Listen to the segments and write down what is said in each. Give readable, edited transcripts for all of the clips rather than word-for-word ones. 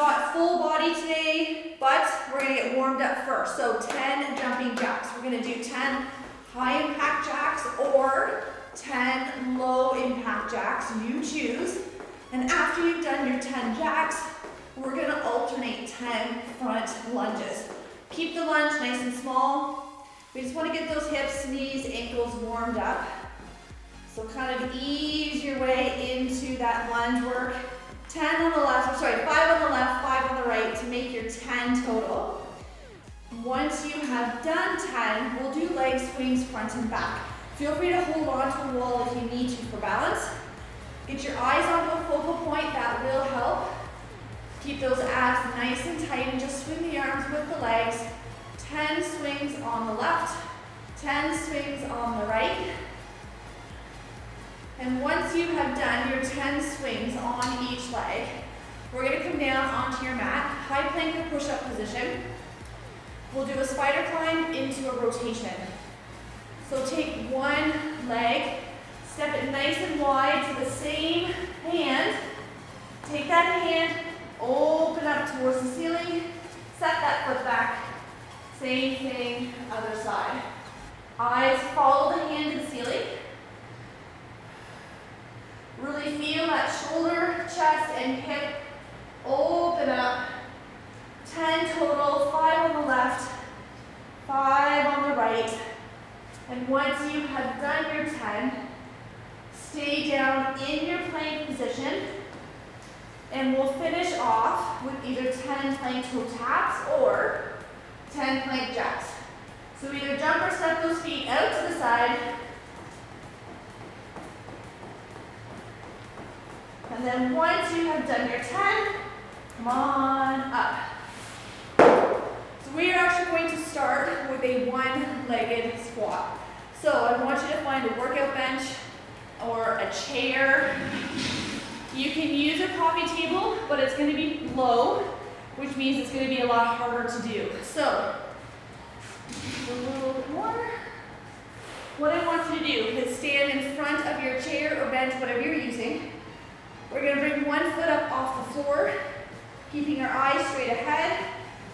got full body today, but we're gonna get warmed up first. So 10 jumping jacks. We're gonna do 10 high impact jacks or 10 low impact jacks, you choose. And after you've done your 10 jacks, we're gonna alternate 10 front lunges. Keep the lunge nice and small. We just wanna get those hips, knees, ankles warmed up. So kind of ease your way into that lunge work. 10 on the left, 5 on the left, 5 on the right to make your 10 total. Once you have done 10, we'll do leg swings front and back. Feel free to hold on to the wall if you need to for balance. Get your eyes onto a focal point, that will help. Keep those abs nice and tight and just swing the arms with the legs. 10 swings on the left, 10 swings on the right. And once you have done your 10 swings on each leg, we're gonna come down onto your mat, high plank or push-up position. We'll do a spider climb into a rotation. So take one leg, step it nice and wide to the same hand. Take that hand, open up towards the ceiling, set that foot back. Same thing, other side. Eyes follow the hand to the ceiling. Really feel that shoulder, chest, and hip open up. 10 total, 5 on the left, 5 on the right. And once you have done your 10, stay down in your plank position. And we'll finish off with either 10 plank toe taps or 10 plank jacks. So either jump or step those feet out to the side. And then once you have done your 10, come on up. So we are actually going to start with a one-legged squat. So I want you to find a workout bench or a chair. You can use a coffee table, but it's going to be low, which means it's going to be a lot harder to do. So a little bit more. What I want you to do is stand in front of your chair or bench, whatever you're using. We're going to bring one foot up off the floor, keeping our eyes straight ahead.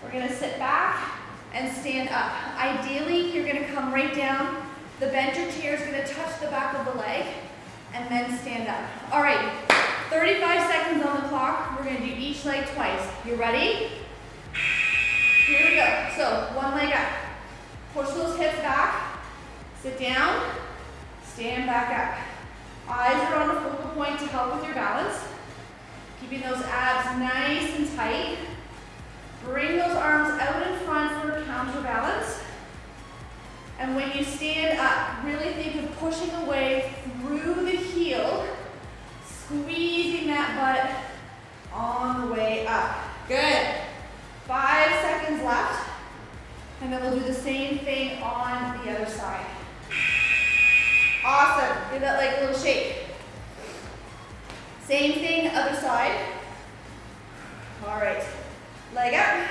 We're going to sit back and stand up. Ideally, you're going to come right down. The bench or chair is going to touch the back of the leg, and then stand up. All right, 35 seconds on the clock. We're going to do each leg twice. You ready? Here we go. So, one leg up. Push those hips back. Sit down. Stand back up. Eyes are on a focal point to help with your balance. Keeping those abs nice and tight. Bring those arms out in front for counterbalance. And when you stand up, really think of pushing away through the heel, squeezing that butt on the way up. Good. 5 seconds left. And then we'll do the same thing on the other side. Awesome. Give that leg a little shake. Same thing, other side. All right. Leg up.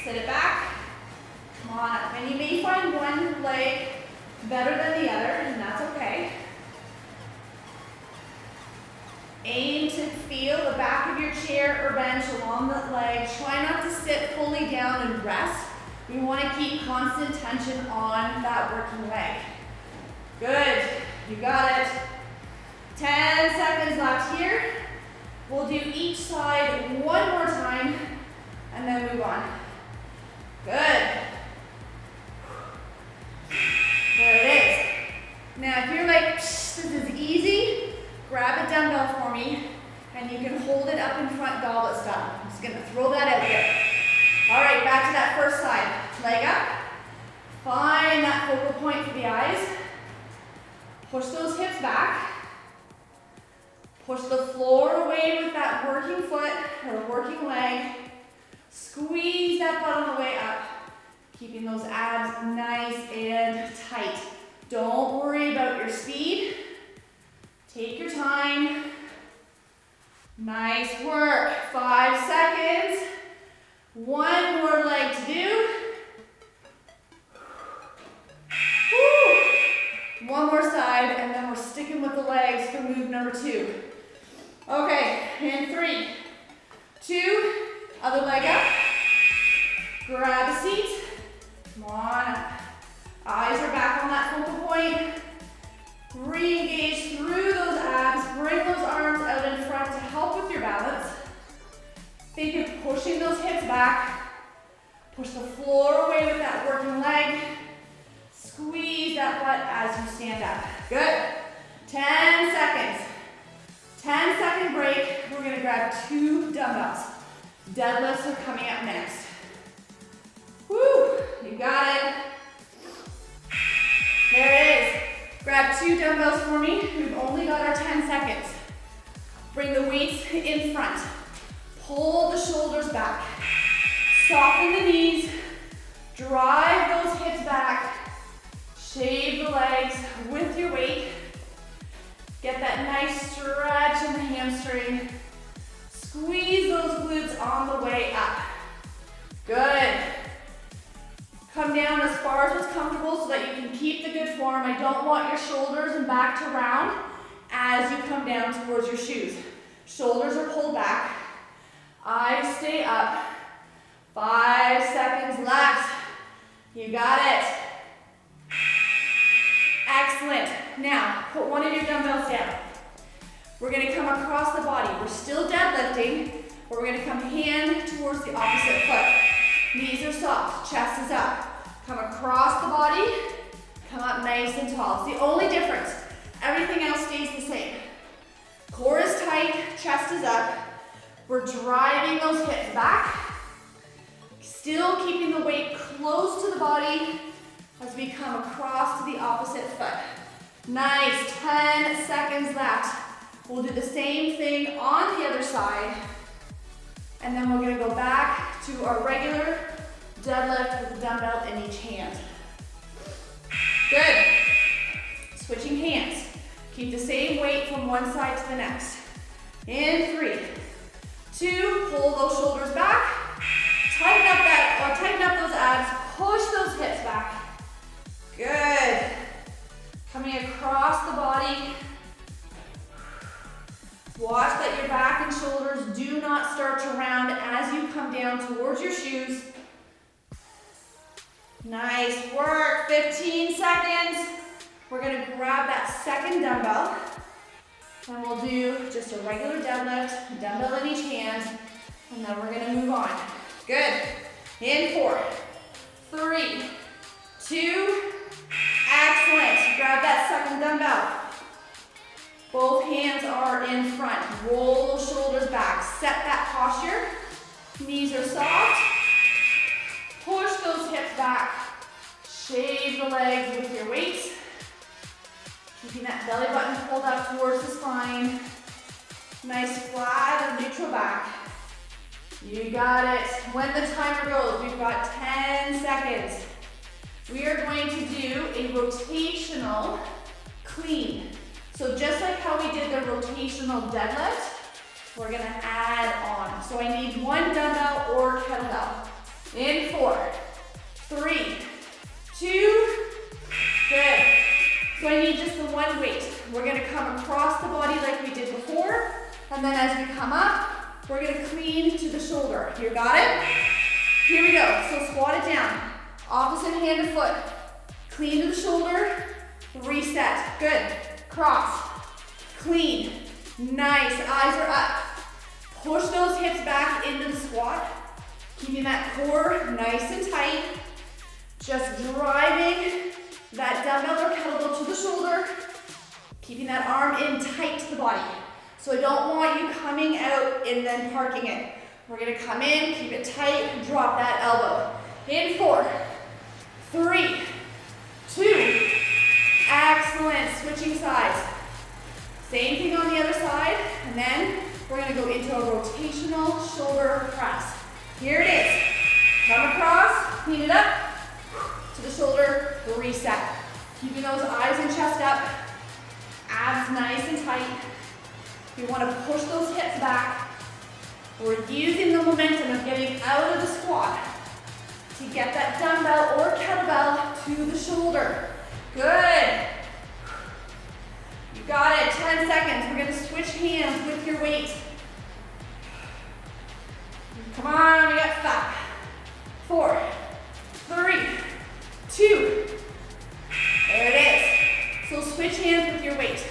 Sit it back. Come on up. And you may find one leg better than the other, and that's okay. Aim to feel the back of your chair or bench along the leg. Try not to sit fully down and rest. We want to keep constant tension on that working leg. Good, you got it. 10 seconds left here. We'll do each side one more time and then move on. Good. There it is. Now if you're like, this is easy, grab a dumbbell for me and you can hold it up in front goblet style. I'm just gonna throw that out there. All right, back to that first side. Leg up. Find that focal point for the eyes. Push those hips back. Push the floor away with that working foot or working leg. Squeeze that butt on the way up. Keeping those abs nice and tight. Don't worry about your speed. Take your time. Nice work. 5 seconds. One more leg to do. Woo. One more side, and then we're sticking with the legs for move number 2. Okay, and 3, 2, other leg up. Grab a seat. Come on up. Eyes are back on that focal point. Re-engage through those abs. Bring those arms out in front to help with your balance. Think of pushing those hips back. Push the floor away with that working leg. Squeeze that butt as you stand up. Good. 10 seconds. 10-second break. We're going to grab 2 dumbbells. Deadlifts are coming up next. Woo! You got it. There it is. Grab 2 dumbbells for me. We've only got our 10 seconds. Bring the weights in front. Pull the shoulders back. Soften the knees. Drive those hips back. Shave the legs with your weight. Get that nice stretch in the hamstring. Squeeze those glutes on the way up. Good. Come down as far as it's comfortable so that you can keep the good form. I don't want your shoulders and back to round as you come down towards your shoes. Shoulders are pulled back. Eyes stay up. 5 seconds left. You got it. Excellent. Now, put one of your dumbbells down. We're going to come across the body. We're still deadlifting, but we're going to come hand towards the opposite foot. Knees are soft, chest is up. Come across the body, come up nice and tall. It's the only difference. Everything else stays the same. Core is tight, chest is up. We're driving those hips back. Still keeping the weight close to the body as we come across to the opposite foot. Nice, 10 seconds left. We'll do the same thing on the other side. And then we're gonna go back to our regular deadlift with a dumbbell in each hand. Good. Switching hands. Keep the same weight from one side to the next. In 3, 2, pull those shoulders back. Tighten up those abs. Push those hips back. Good. Coming across the body. Watch that your back and shoulders do not start to round as you come down towards your shoes. Nice work, 15 seconds. We're gonna grab that second dumbbell and we'll do just a regular deadlift, dumbbell in each hand, and then we're gonna move on. Good. In 4, 3, 2, excellent. Grab that second dumbbell. Both hands are in front. Roll those shoulders back. Set that posture. Knees are soft. Push those hips back. Shave the legs with your weight. Keeping that belly button pulled up towards the spine. Nice flat or neutral back. You got it. When the timer goes, we've got 10 seconds. We are going to do a rotational clean. So just like how we did the rotational deadlift, we're gonna add on. So I need 1 dumbbell or kettlebell. In 4, 3, 2, good. So I need just the 1 weight. We're gonna come across the body like we did before, and then as we come up, we're gonna clean to the shoulder. You got it? Here we go. So squat it down. Opposite hand to foot. Clean to the shoulder, reset. Good. Cross, clean, nice, eyes are up. Push those hips back into the squat, keeping that core nice and tight. Just driving that dumbbell or kettlebell to the shoulder, keeping that arm in tight to the body. So I don't want you coming out and then parking it. We're gonna come in, keep it tight, drop that elbow. In 4, 3, 2, excellent, switching sides. Same thing on the other side, and then we're gonna go into a rotational shoulder press. Here it is. Come across, clean it up, to the shoulder, reset. Keeping those eyes and chest up, abs nice and tight. You wanna push those hips back. We're using the momentum of getting out of the squat to get that dumbbell or kettlebell to the shoulder. Good. You got it, 10 seconds. We're gonna switch hands with your weight. Come on, we got 5, 4, 3, 2. There it is. So switch hands with your weight.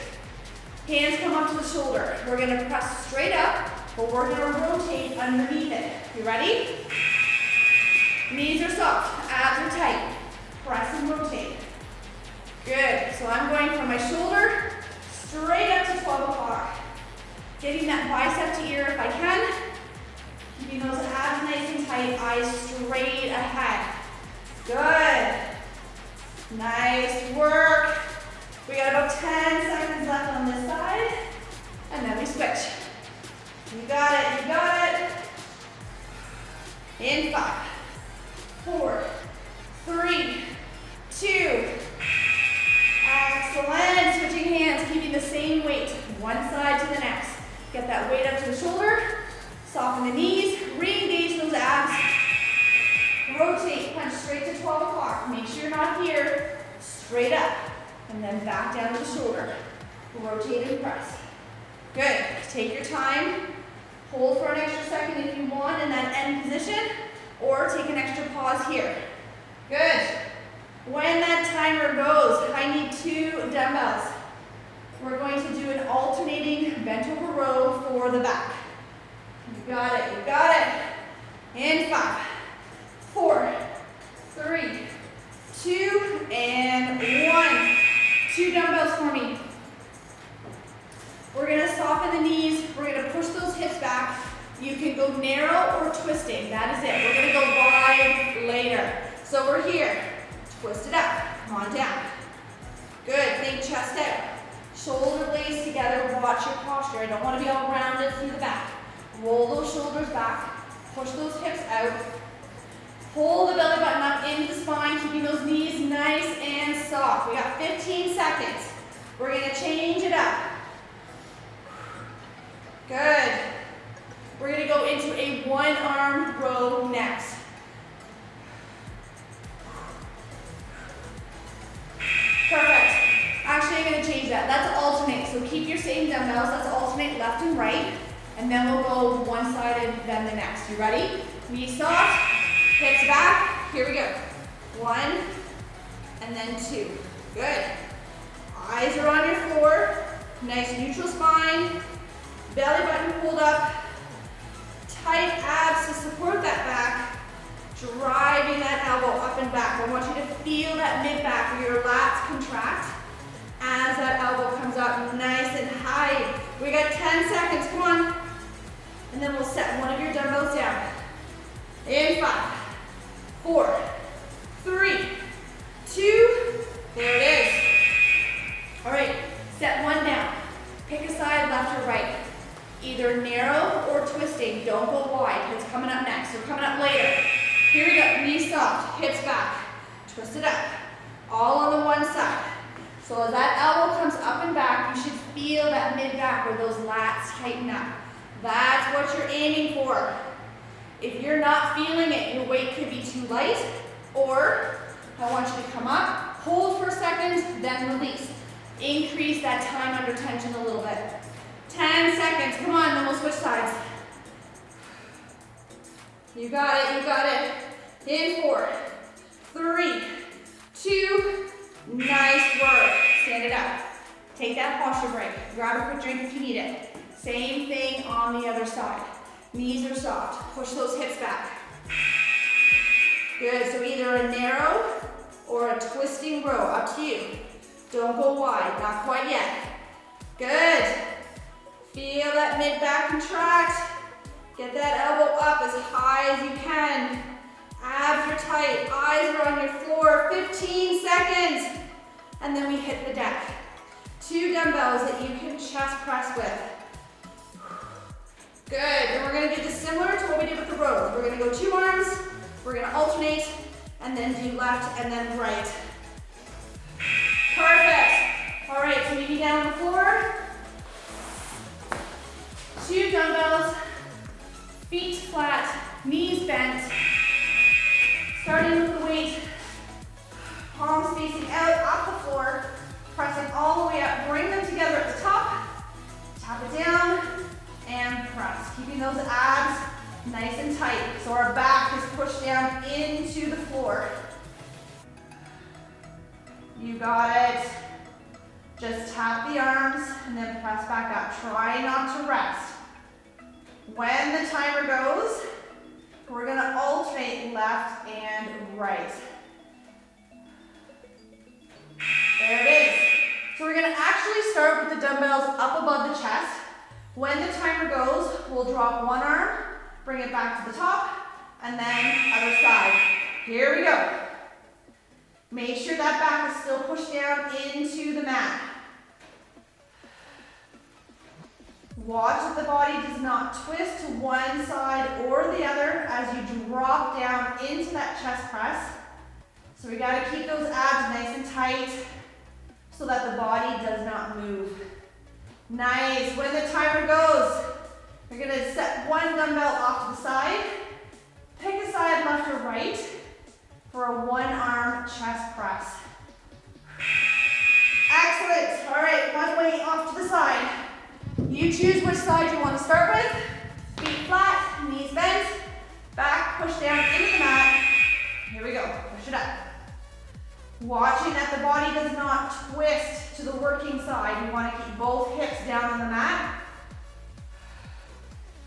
Hands come up to the shoulder. We're gonna press straight up, but we're gonna rotate underneath it. You ready? Knees are soft, abs are tight. Press and rotate. Good, so I'm going from my shoulder straight up to 12 o'clock. Getting that bicep to ear if I can. Keeping those abs nice and tight, eyes straight ahead. Good. Nice work. We got about 10 seconds left on this side, and then we switch. You got it, you got it. In 5, 4, 3, 2. Excellent. Switching hands, keeping the same weight, one side to the next. Get that weight up to the shoulder, soften the knees, re-engage those abs. Rotate, punch straight to 12 o'clock. Make sure you're not here, straight up, and then back down to the shoulder. Rotate and press. Good, take your time. Hold for an extra second if you want in that end position, or take an extra pause here. Good. When that timer goes, I need 2 dumbbells. We're going to do an alternating bent over row for the back. You got it, you got it. In 5, 4, 3, 2, and 1. 2 dumbbells for me. We're gonna soften the knees. We're gonna push those hips back. You can go narrow or twisting. That is it. We're gonna go wide later. So we're here. Twist it up. Come on down. Good. Think chest out. Shoulder blades together. Watch your posture. I don't want to be all rounded through the back. Roll those shoulders back. Push those hips out. Hold the belly button up into the spine, keeping those knees nice and soft. We got 15 seconds. We're going to change it up. Good. We're going to go into a 1-arm row next. Perfect. Actually, I'm going to change that. That's alternate. So keep your same dumbbells. That's alternate left and right. And then we'll go one side and then the next. You ready? Knees soft, hips back. Here we go. 1, and then 2. Good. Eyes are on your floor. Nice neutral spine. Belly button pulled up. Tight abs to support that back. Driving that elbow up and back. I want you to feel that mid-back where your lats contract as that elbow comes up nice and high. We got 10 seconds. Come on. And then we'll set one of your dumbbells down. In 5, 4, 3, 2. There it is. All right. Set one down. Pick a side, left or right. Either narrow or twisting. Don't go wide. It's coming up next. We're coming up later. Here we go. Knees soft, hips back. Twist it up. All on the one side. So as that elbow comes up and back, you should feel that mid-back where those lats tighten up. That's what you're aiming for. If you're not feeling it, your weight could be too light, or I want you to come up, hold for a second, then release. Increase that time under tension a little bit. 10 seconds. Come on, then we'll switch sides. You got it, you got it. In 4, 3, 2, nice work. Stand it up. Take that posture break. Grab a quick drink if you need it. Same thing on the other side. Knees are soft. Push those hips back. Good, so either a narrow or a twisting row, up to you. Don't go wide, not quite yet. Good. Feel that mid-back contract. Get that elbow up as high as you can. Abs are tight, eyes are on your floor. 15 seconds. And then we hit the deck. 2 dumbbells that you can chest press with. Good, and we're gonna do this similar to what we did with the rows. We're gonna go 2 arms, we're gonna alternate, and then do left and then right. Perfect. All right, so meet me down on the floor. 2 dumbbells, feet flat, knees bent. Starting with the weight, palms facing out, off the floor, pressing all the way up. Bring them together at the top, tap it down, and press. Keeping those abs Nice and tight. So our back is pushed down into the floor. You got it. Just tap the arms and then press back up. Try not to rest. When the timer goes, we're gonna alternate left and right. There it is. So we're gonna actually start with the dumbbells up above the chest. When the timer goes, we'll drop one arm, bring it back to the top, and then other side. Here we go. Make sure that back is still pushed down into the mat. Watch that the body does not twist to one side or the other as you drop down into that chest press. So we gotta keep those abs nice and tight so that the body does not move. Nice. When the timer goes, you're gonna set one dumbbell off to the side. Pick a side, left or right, for a one-arm chest press. Excellent. All right, one weight off to the side. You choose which side you want to start with. Feet flat, knees bent, back pushed down into the mat. Here we go. Push it up. Watching that the body does not twist to the working side. You want to keep both hips down on the mat.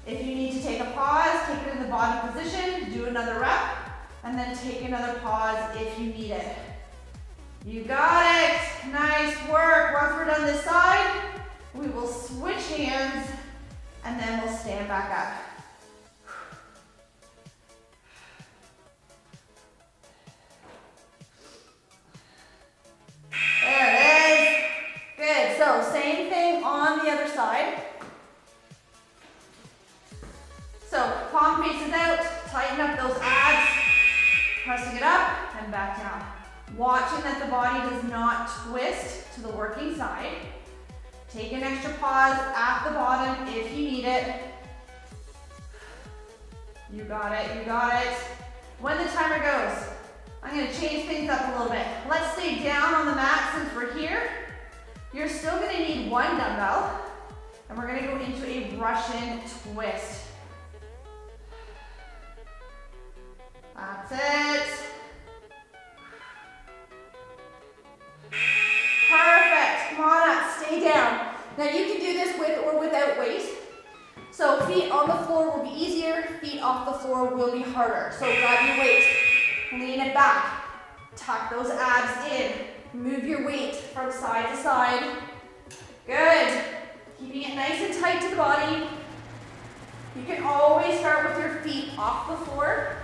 If you need to take a pause, take it in the body position, do another rep, and then take another pause if you need it. You got it. Nice work. Once we're done this side, we will switch hands, and then we'll stand back up. There it is. Good. So same thing on the other side. So palm faces out, tighten up those abs, pressing it up and back down. Watching that the body does not twist to the working side. Take an extra pause at the bottom if you need it. You got it, you got it. When the timer goes, I'm gonna change things up a little bit. Let's stay down on the mat since we're here. You're still gonna need one dumbbell, and we're gonna go into a Russian twist. That's it. Perfect. Come on up, stay down. Now you can do this with or without weight. So feet on the floor will be easier, feet off the floor will be harder. So grab your weight, lean it back, tuck those abs in, move your weight from side to side. Good. Keeping it nice and tight to the body. You can always start with your feet off the floor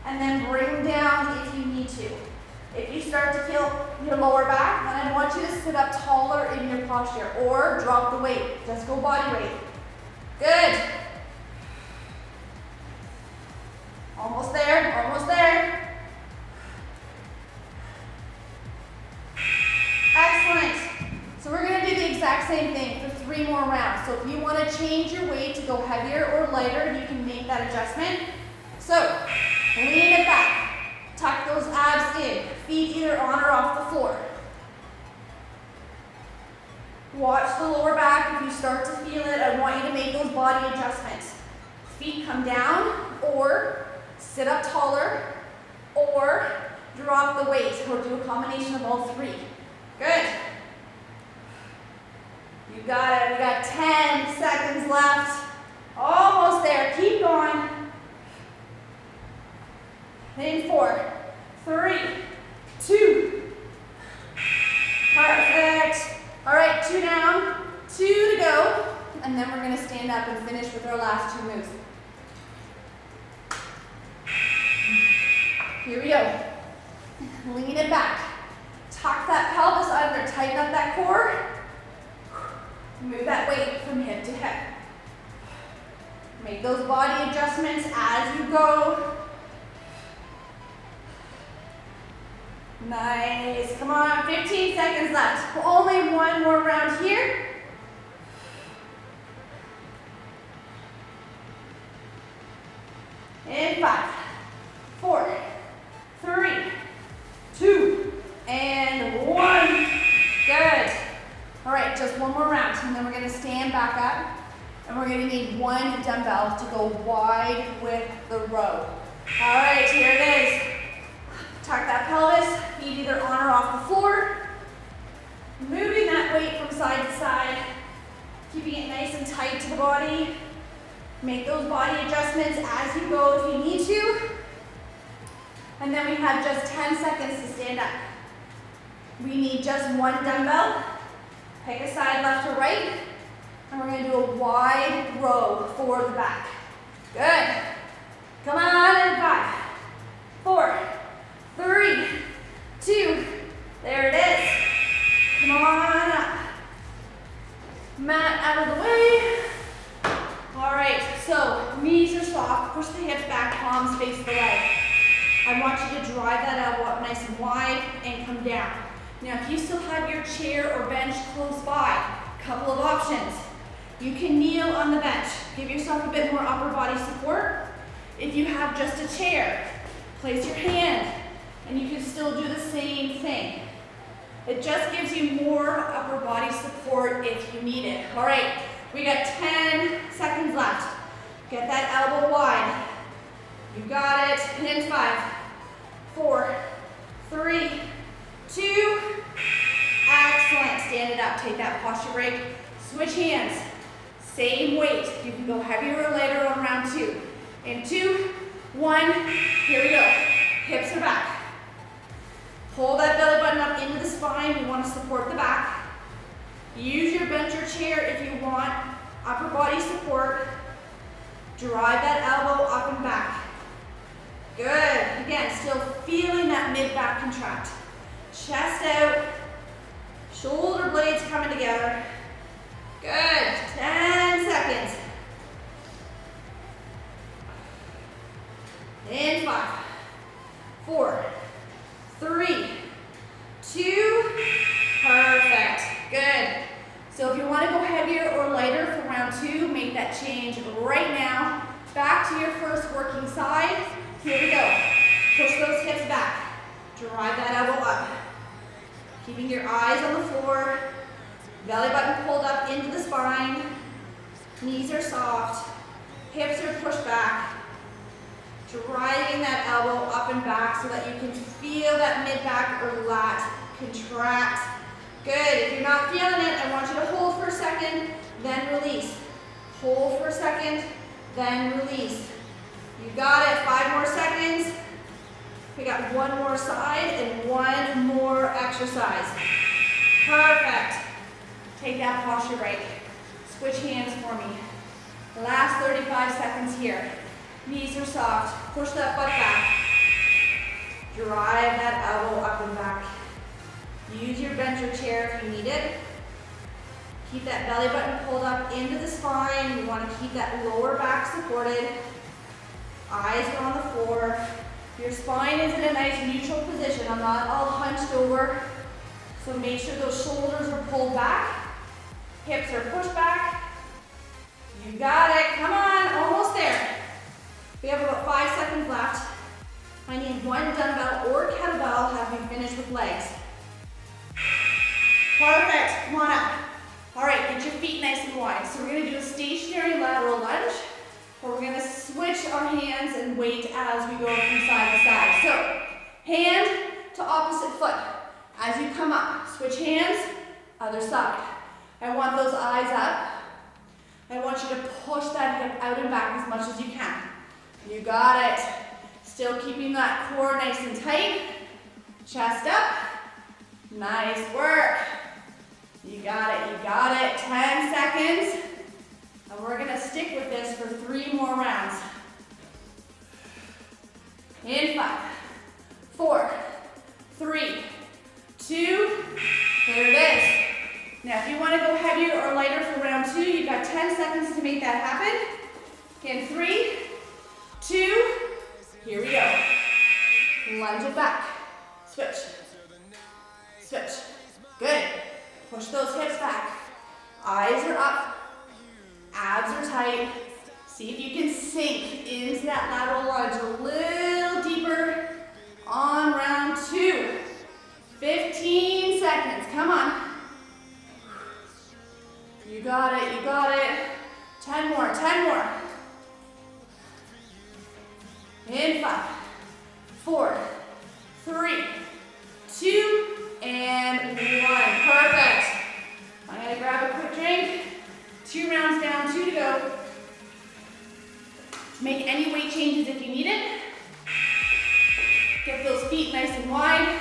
and then bring down if you need to. If you start to feel your lower back, then I want you to sit up taller in your posture or drop the weight. Just go body weight. Good. Almost there, almost there. Excellent. So we're gonna do the exact same thing for 3 more rounds. So if you wanna change your weight to go heavier or lighter, you can make that adjustment. So, lean it back. Tuck those abs in. Feet either on or off the floor. Watch the lower back. If you start to feel it, I want you to make those body adjustments. Feet come down, or sit up taller, or drop the weight, or do a combination of all 3. Good. You got it. We got 10 seconds left. Almost there. Keep going. In 4, 3, 2. Perfect. All right, 2 down, 2 to go. And then we're gonna stand up and finish with our last 2 moves. Here we go. Lean it back. Tuck that pelvis under, tighten up that core. Move that weight from hip to hip. Make those body adjustments as you go. Nice. Come on, 15 seconds left. Only 1 more round here. In 5, 4, 3, 2, and 1. Good. All right, just 1 more round, and then we're gonna stand back up. And we're gonna need one dumbbell to go wide with the row. All right, here it is. Tuck that pelvis, feet either on or off the floor. Moving that weight from side to side, keeping it nice and tight to the body. Make those body adjustments as you go if you need to. And then we have just 10 seconds to stand up. We need just one dumbbell. Pick a side, left or right. And we're gonna do a wide row for the back. Good. Come on, in 5, 4, 3, 2, there it is. Come on up. Mat out of the way. All right, so knees are soft. Push the hips back, palms face the leg. I want you to drive that elbow up nice and wide and come down. Now, if you still have your chair or bench close by, couple of options. You can kneel on the bench. Give yourself a bit more upper body support. If you have just a chair, place your hand and you can still do the same thing. It just gives you more upper body support if you need it. All right, we got 10 seconds left. Get that elbow wide. You got it. In 5, 4, 3, 2. Excellent. Stand it up. Take that posture break. Switch hands. Same weight. You can go heavier or lighter on round 2. In 2, 1. Here we go. Hips are back. Pull that belly button up into the spine. We want to support the back. Use your bench or chair if you want upper body support. Drive that elbow up and back. Good. Again, still feeling that mid-back contract. Chest out. Shoulder blades coming together. Good. 10 seconds. In 5, 4, 3, 2. Perfect. Good. So if you want to go heavier or lighter for round 2, make that change right now. Back to your first working side. Here we go. Push those hips back. Drive that elbow up. Keeping your eyes on the floor. Belly button pulled up into the spine. Knees are soft. Hips are pushed back. Driving that elbow up and back so that you can feel that mid-back or lat contract. Good. If you're not feeling it, I want you to hold for a second, then release. Hold for a second, then release. You got it. 5 more seconds. We got one more side and one more exercise. Perfect. Take that posture break. Switch hands for me. Last 35 seconds here. Knees are soft. Push that butt back. Drive that elbow up and back. Use your bench or chair if you need it. Keep that belly button pulled up into the spine. You want to keep that lower back supported. Eyes are on the floor. Your spine is in a nice neutral position. I'm not all hunched over. So make sure those shoulders are pulled back. Hips are pushed back. You got it. Come on, almost there. We have about 5 seconds left. I need one dumbbell or kettlebell. Have you finished with legs? Perfect. Come on up. All right, get your feet nice and wide. So we're going to do a stationary lateral lunge, where we're going to switch our hands and weight as we go from side to side. So hand to opposite foot. As you come up, switch hands, other side. I want those eyes up. I want you to push that hip out and back as much as you can. You got it. Still keeping that core nice and tight. Chest up. Nice work. You got it, you got it. 10 seconds. And we're gonna stick with this for 3 more rounds. In 5, 4, 3, 2, there it is. Now if you wanna go heavier or lighter for round 2, you've got 10 seconds to make that happen. Again, 3, 2, here we go. Lunge it back. Switch. Switch. Good. Push those hips back. Eyes are up. Abs are tight. See if you can sink into that lateral lunge a little deeper on round 2. 15 seconds. Come on. You got it. You got it. 10 more, 10 more. In 5, 4, 3, 2, and 1. Perfect. I'm gonna grab a quick drink. 2 rounds down, 2 to go. Make any weight changes if you need it. Get those feet nice and wide.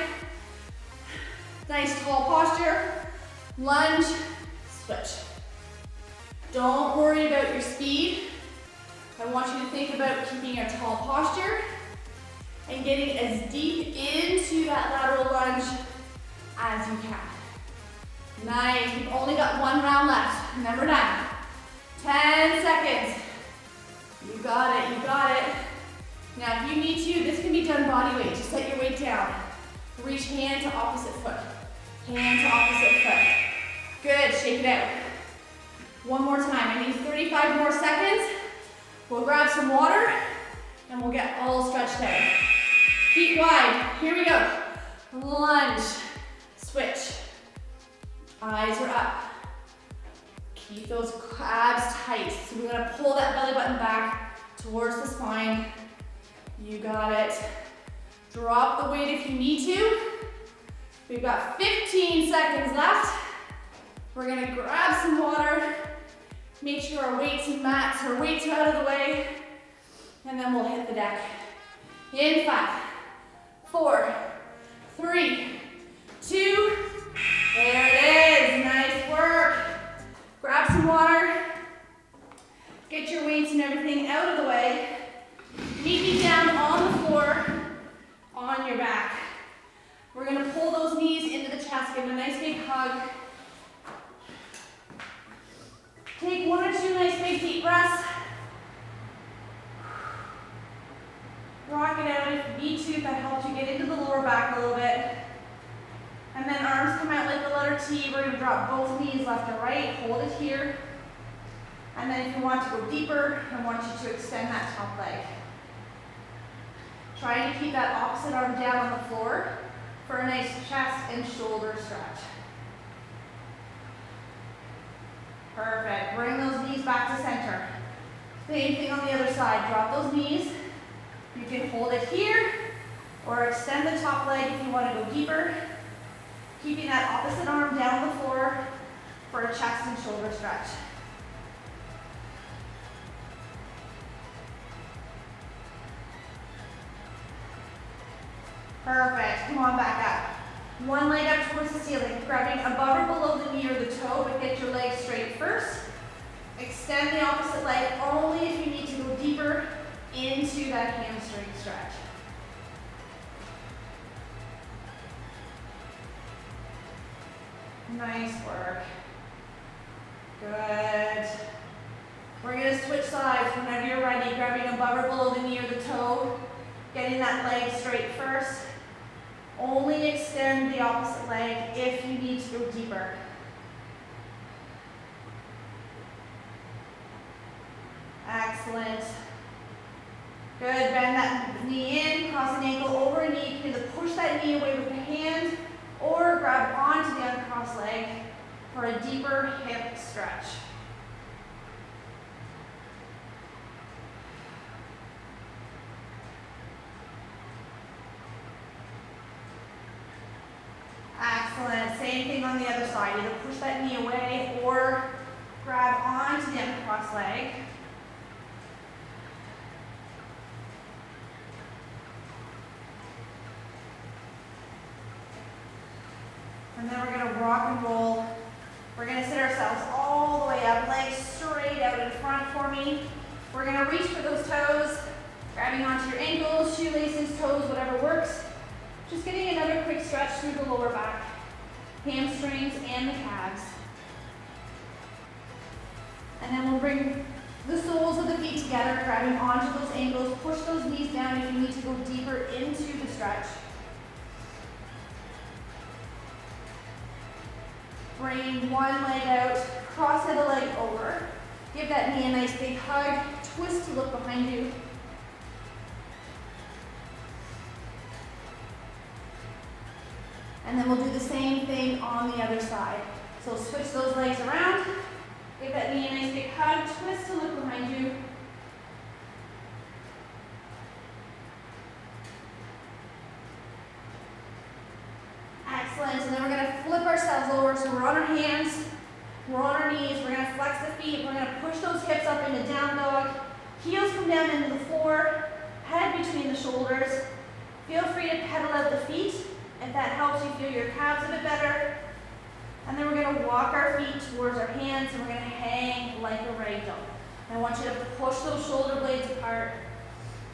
Nice tall posture. Lunge, switch. Don't worry about your speed. I want you to think about keeping your tall posture and getting as deep into that lateral lunge as you can. Nice, we've only got 1 round left. Remember that. 10 seconds. You got it, you got it. Now if you need to, this can be done body weight. Just set your weight down. Reach hand to opposite foot. Hand to opposite foot. Good, shake it out. 1 more time, I need 35 more seconds. We'll grab some water and we'll get all stretched out. Feet wide, here we go. Lunge, switch. Eyes are up. Keep those abs tight. So we're gonna pull that belly button back towards the spine. You got it. Drop the weight if you need to. We've got 15 seconds left. We're gonna grab some water. Make sure our weights and mats, our weights are out of the way. And then we'll hit the deck. In 5, 4, 3, 2, there it is. Nice work. Grab some water. Get your weights and everything out of the way. Meet me down on the floor, on your back. We're gonna pull those knees into the chest, give them a nice big hug. Take 1 or 2 nice big deep breaths. Rock it out if you need to, if that helps you get into the lower back a little bit. And then arms come out like the letter T. We're gonna drop both knees left and right, hold it here. And then if you want to go deeper, I want you to extend that top leg. Trying to keep that opposite arm down on the floor for a nice chest and shoulder stretch. Perfect. Bring those knees back to center. Same thing on the other side. Drop those knees. You can hold it here or extend the top leg if you want to go deeper. Keeping that opposite arm down on the floor for a chest and shoulder stretch. Perfect. Come on, back up. 1 leg up towards the ceiling, grabbing above or below the knee or the toe, but get your leg straight first. Extend the opposite leg only if you need to go deeper into that hamstring stretch. Nice work. Good. We're going to switch sides whenever you're ready, grabbing above or below the knee or the toe, getting that leg straight first. Only extend the opposite leg if you need to go deeper. Excellent. Good, bend that knee in, cross an ankle over a knee. You can either push that knee away with the hand or grab onto the uncrossed leg for a deeper hip stretch. Excellent. Same thing on the other side. Either push that knee away or grab onto the uncrossed leg. And then we're going to rock and roll. We're going to sit ourselves all the way up, legs straight out in front for me. We're going to reach for those toes, grabbing onto your ankles, shoelaces, toes, whatever works. Just getting another quick stretch through the lower back, hamstrings, and the calves. And then we'll bring the soles of the feet together, grabbing onto those ankles, push those knees down if you need to go deeper into the stretch. Bring one leg out, cross the other leg over. Give that knee a nice big hug, twist to look behind you. And then we'll do the same thing on the other side. So switch those legs around, Give that knee a nice big hug, twist and look behind you. Excellent, and then we're gonna flip ourselves over, so we're on our hands, we're on our knees, we're gonna flex the feet, we're gonna push those hips up into down dog, heels come down into the floor, head between the shoulders. Feel free to pedal out the feet if that helps you feel your calves a bit better. And then we're gonna walk our feet towards our hands and we're gonna hang like a ragdoll. I want you to push those shoulder blades apart,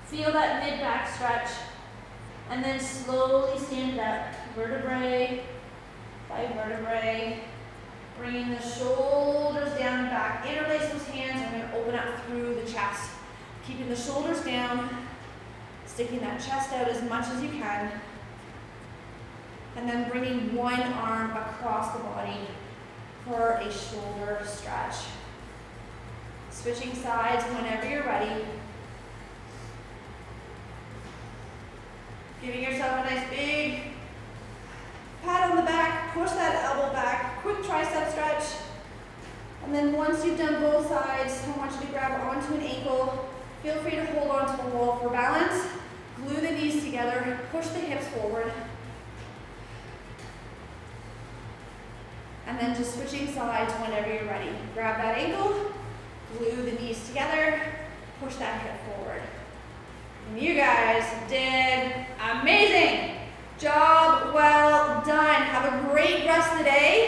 feel that mid-back stretch, and then slowly stand up, vertebrae by vertebrae, bringing the shoulders down and back. Interlace those hands, and we're gonna open up through the chest. Keeping the shoulders down, sticking that chest out as much as you can, and then bringing one arm across the body for a shoulder stretch. Switching sides whenever you're ready. Giving yourself a nice big pat on the back, push that elbow back, quick tricep stretch. And then once you've done both sides, I want you to grab onto an ankle. Feel free to hold on to the wall for balance. Glue the knees together, push the hips forward. And then just switching sides whenever you're ready. Grab that ankle, glue the knees together, push that hip forward. And you guys did amazing. Job well done. Have a great rest of the day.